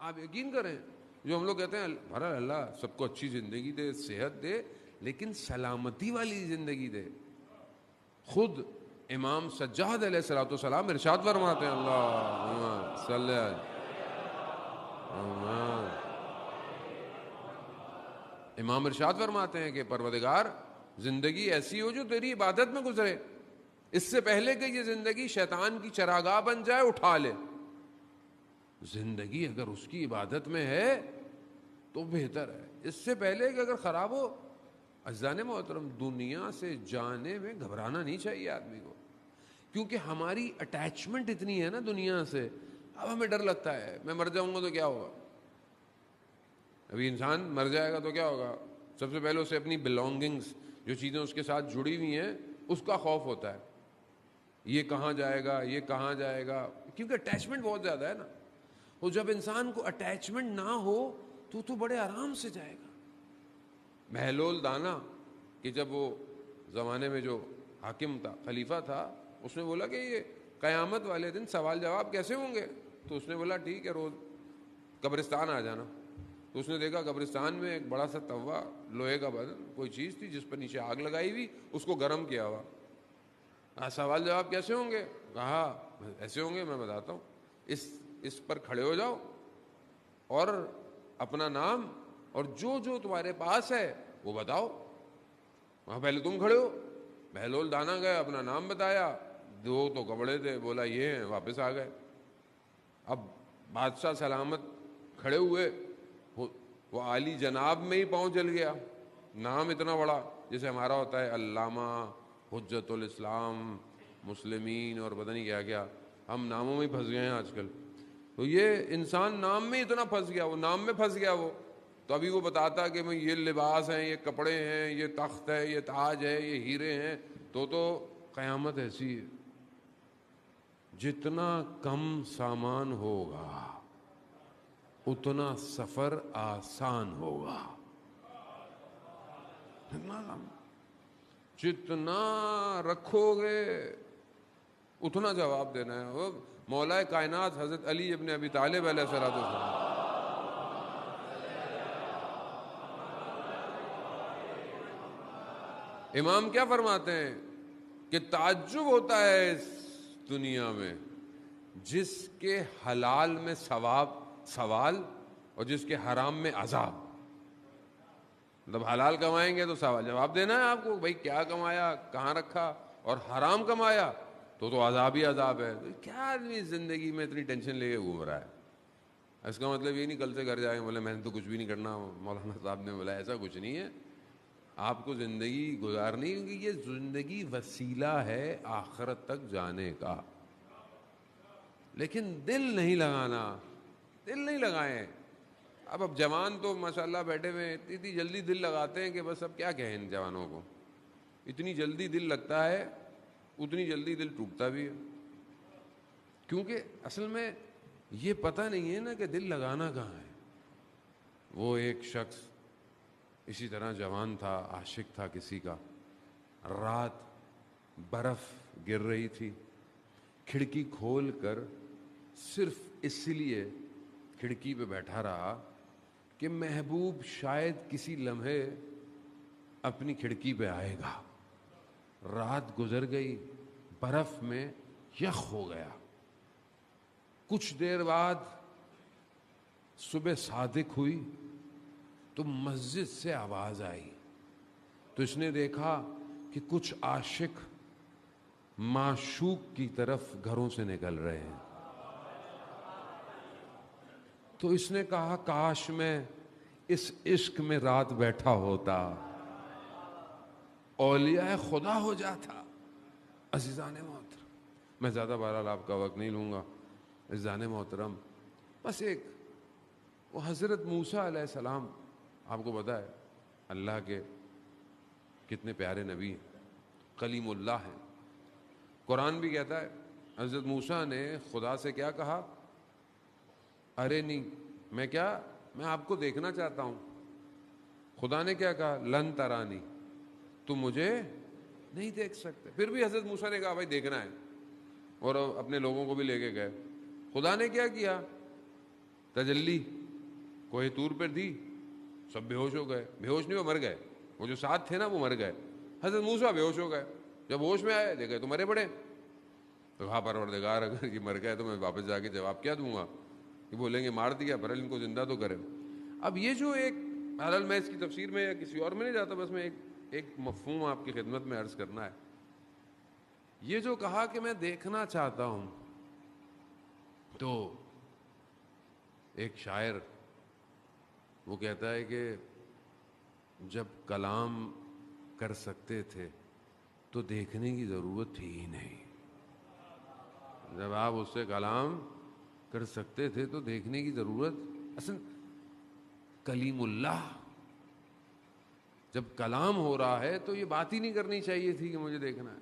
آپ یقین کریں جو ہم لوگ کہتے ہیں بہرحال اللہ سب کو اچھی زندگی دے، صحت دے، لیکن سلامتی والی زندگی دے. خود امام سجاد علیہ الصلوۃ والسلام ارشاد فرماتے ہیں اللہم صلی امام ارشاد فرماتے ہیں کہ پروردگار زندگی ایسی ہو جو تیری عبادت میں گزرے، اس سے پہلے کہ یہ زندگی شیطان کی چراگاہ بن جائے اٹھا لے. زندگی اگر اس کی عبادت میں ہے تو بہتر ہے، اس سے پہلے کہ اگر خراب ہو. عزیزان محترم، دنیا سے جانے میں گھبرانا نہیں چاہیے آدمی کو، کیونکہ ہماری اٹیچمنٹ اتنی ہے نا دنیا سے. اب ہمیں ڈر لگتا ہے میں مر جاؤں گا تو کیا ہوگا. ابھی انسان مر جائے گا تو کیا ہوگا؟ سب سے پہلے اسے اپنی بلونگنگز، جو چیزیں اس کے ساتھ جڑی ہوئی ہیں، اس کا خوف ہوتا ہے. یہ کہاں جائے گا، یہ کہاں جائے گا، کیونکہ اٹیچمنٹ بہت زیادہ ہے نا. اور جب انسان کو اٹیچمنٹ نہ ہو تو بڑے آرام سے جائے گا. محلول دانا کہ جب وہ زمانے میں جو حاکم تھا، خلیفہ تھا، اس نے بولا کہ یہ قیامت والے دن سوال جواب کیسے ہوں گے؟ تو اس نے بولا ٹھیک ہے، روز قبرستان آ جانا. تو اس نے دیکھا قبرستان میں ایک بڑا سا توا، لوہے کا بدن کوئی چیز تھی جس پر نیچے آگ لگائی ہوئی، اس کو گرم کیا ہوا. سوال جواب کیسے ہوں گے؟ کہا ایسے ہوں گے، میں بتاتا ہوں. اس پر کھڑے ہو جاؤ اور اپنا نام اور جو جو تمہارے پاس ہے وہ بتاؤ. وہاں پہلے تم کھڑے ہو. بہلول دانا گئے، اپنا نام بتایا. دو تو کپڑے تھے، بولا یہ ہیں، واپس آ گئے. اب بادشاہ سلامت کھڑے ہوئے، وہ عالی جناب میں ہی پاؤں چل گیا. نام اتنا بڑا جیسے ہمارا ہوتا ہے علامہ، حجت الاسلام، مسلمین اور پتہ نہیں کیا کیا. ہم ناموں میں ہی پھنس گئے ہیں آج کل. تو یہ انسان نام میں اتنا پھنس گیا، وہ نام میں پھنس گیا وہ. تو ابھی وہ بتاتا کہ میں یہ لباس ہیں، یہ کپڑے ہیں، یہ تخت ہے، یہ تاج ہے، یہ ہیرے ہیں. تو قیامت ایسی ہے، جتنا کم سامان ہوگا اتنا سفر آسان ہوگا. جتنا رکھو گے اتنا جواب دینا ہے. وہ مولا کائنات حضرت علی ابن ابی طالب علیہ السلام، امام کیا فرماتے ہیں کہ تعجب ہوتا ہے اس دنیا میں جس کے حلال میں سوال اور جس کے حرام میں عذاب. مطلب حلال کمائیں گے تو سوال جواب دینا ہے آپ کو، بھائی کیا کمایا، کہاں رکھا. اور حرام کمایا تو عذاب ہی عذاب ہے. کیا آدمی زندگی میں اتنی ٹینشن لے کے گھوم رہا ہے؟ اس کا مطلب یہ نہیں کل سے گھر جائیں بولے میں نے تو کچھ بھی نہیں کرنا. مولانا صاحب نے بولا ایسا کچھ نہیں ہے. آپ کو زندگی گزارنی، کیونکہ یہ زندگی وسیلہ ہے آخرت تک جانے کا. لیکن دل نہیں لگانا، دل نہیں لگائیں. اب جوان تو ماشاءاللہ بیٹھے ہوئے اتنی جلدی دل لگاتے ہیں کہ بس اب کیا کہیں ان جوانوں کو. اتنی جلدی دل لگتا ہے اتنی جلدی دل ٹوٹتا بھی ہے. کیونکہ اصل میں یہ پتہ نہیں ہے نا کہ دل لگانا کہاں ہے. وہ ایک شخص اسی طرح جوان تھا، عاشق تھا کسی کا. رات برف گر رہی تھی، کھڑکی کھول کر صرف اس لیے کھڑکی پہ بیٹھا رہا کہ محبوب شاید کسی لمحے اپنی کھڑکی پہ آئے گا. رات گزر گئی، برف میں یخ ہو گیا. کچھ دیر بعد صبح صادق ہوئی تو مسجد سے آواز آئی. تو اس نے دیکھا کہ کچھ عاشق معشوق کی طرف گھروں سے نکل رہے ہیں. تو اس نے کہا کاش میں اس عشق میں رات بیٹھا ہوتا، اولیاء خدا ہو جاتا. عزیزان محترم، میں زیادہ بہرحال آپ کا وقت نہیں لوں گا. عزیزان محترم، بس ایک وہ حضرت موسیٰ علیہ السلام، آپ کو پتہ ہے اللہ کے کتنے پیارے نبی ہیں، کلیم اللہ ہیں. قرآن بھی کہتا ہے حضرت موسیٰ نے خدا سے کیا کہا؟ ارے نہیں، میں آپ کو دیکھنا چاہتا ہوں. خدا نے کیا کہا؟ لن ترانی، تم مجھے نہیں دیکھ سکتے. پھر بھی حضرت موسیٰ نے کہا بھائی دیکھنا ہے، اور اپنے لوگوں کو بھی لے کے گئے. خدا نے کیا کیا؟ تجلی کوہ طور پر دی، سب بے ہوش ہو گئے. بے ہوش نہیں، وہ مر گئے. وہ جو ساتھ تھے نا وہ مر گئے. حضرت موسیٰ بے ہوش ہو گئے. جب ہوش میں آئے دیکھے تو مرے پڑے. تو کہا پروردگار اگر یہ مر گئے تو میں واپس جا کے جواب کیا دوں گا؟ یہ بولیں گے مار دیا، پر ان کو زندہ تو کرے. اب یہ جو ایک بہرحال میں اس کی تفسیر میں یا کسی اور میں نہیں جاتا، بس میں ایک مفہوم آپ کی خدمت میں عرض کرنا ہے. یہ جو کہا کہ میں دیکھنا چاہتا ہوں، تو ایک شاعر وہ کہتا ہے کہ جب کلام کر سکتے تھے تو دیکھنے کی ضرورت تھی ہی نہیں. جب آپ اس سے کلام کر سکتے تھے تو دیکھنے کی ضرورت، اصل کلیم اللہ جب کلام ہو رہا ہے تو یہ بات ہی نہیں کرنی چاہیے تھی کہ مجھے دیکھنا ہے.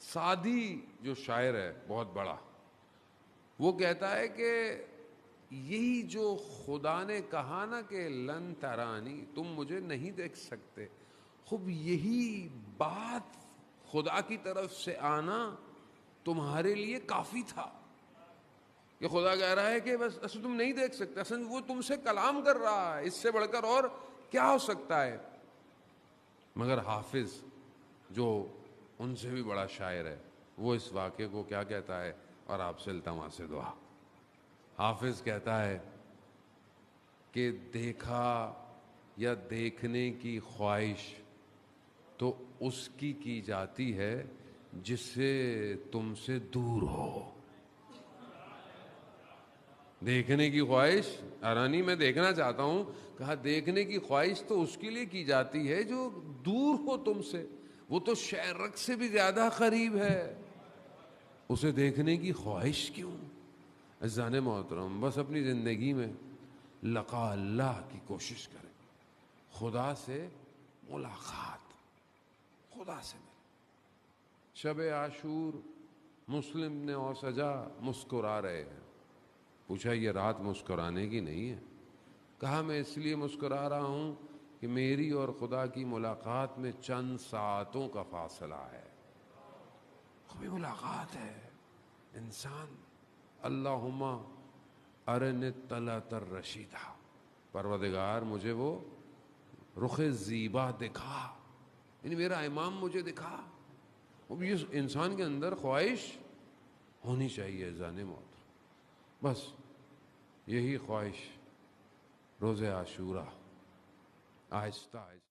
سعدی جو شاعر ہے بہت بڑا، وہ کہتا ہے کہ یہی جو خدا نے کہا نا کہ لن ترانی، تم مجھے نہیں دیکھ سکتے، خوب یہی بات خدا کی طرف سے آنا تمہارے لیے کافی تھا. کہ خدا کہہ رہا ہے کہ بس اصل تم نہیں دیکھ سکتے، اصل وہ تم سے کلام کر رہا ہے، اس سے بڑھ کر اور کیا ہو سکتا ہے. مگر حافظ جو ان سے بھی بڑا شاعر ہے، وہ اس واقعے کو کیا کہتا ہے، اور آپ سے التماس دعا. حافظ کہتا ہے کہ دیکھا یا دیکھنے کی خواہش تو اس کی جاتی ہے جس سے تم سے دور ہو. دیکھنے کی خواہش، ارانی میں دیکھنا چاہتا ہوں، کہا دیکھنے کی خواہش تو اس کے لیے کی جاتی ہے جو دور ہو تم سے. وہ تو شہرک سے بھی زیادہ قریب ہے، اسے دیکھنے کی خواہش کیوں؟ عزیزان محترم، بس اپنی زندگی میں لقاء اللہ کی کوشش کریں، خدا سے ملاقات، خدا سے ملیں. شب عاشور مسلم نے اور سجا مسکرا رہے ہیں. پوچھا یہ رات مسکرانے کی نہیں ہے؟ کہا میں اس لیے مسکرا رہا ہوں کہ میری اور خدا کی ملاقات میں چند ساعتوں کا فاصلہ ہے. کوئی ملاقات ہے. انسان اللہم ارن الطلعۃ الرشیدہ، پروردگار مجھے وہ رخ زیبا دکھا، یعنی میرا امام مجھے دکھا. اب یہ انسان کے اندر خواہش ہونی چاہیے جانے موت. بس یہی خواہش روز عاشورہ آہستہ آہستہ